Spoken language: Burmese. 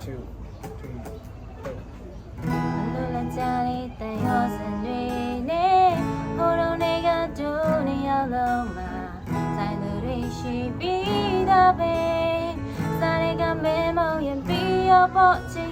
2 3 လူလကြတဲ့တရောစံတွေနဲ့ဟိုတုန်းကဒူနေရောက်လုံးမှာဆိုင်သူတွေရှိပြီးသားပဲစားရကမဲမောင်ရင်ပြီးရောပေါ့ချင်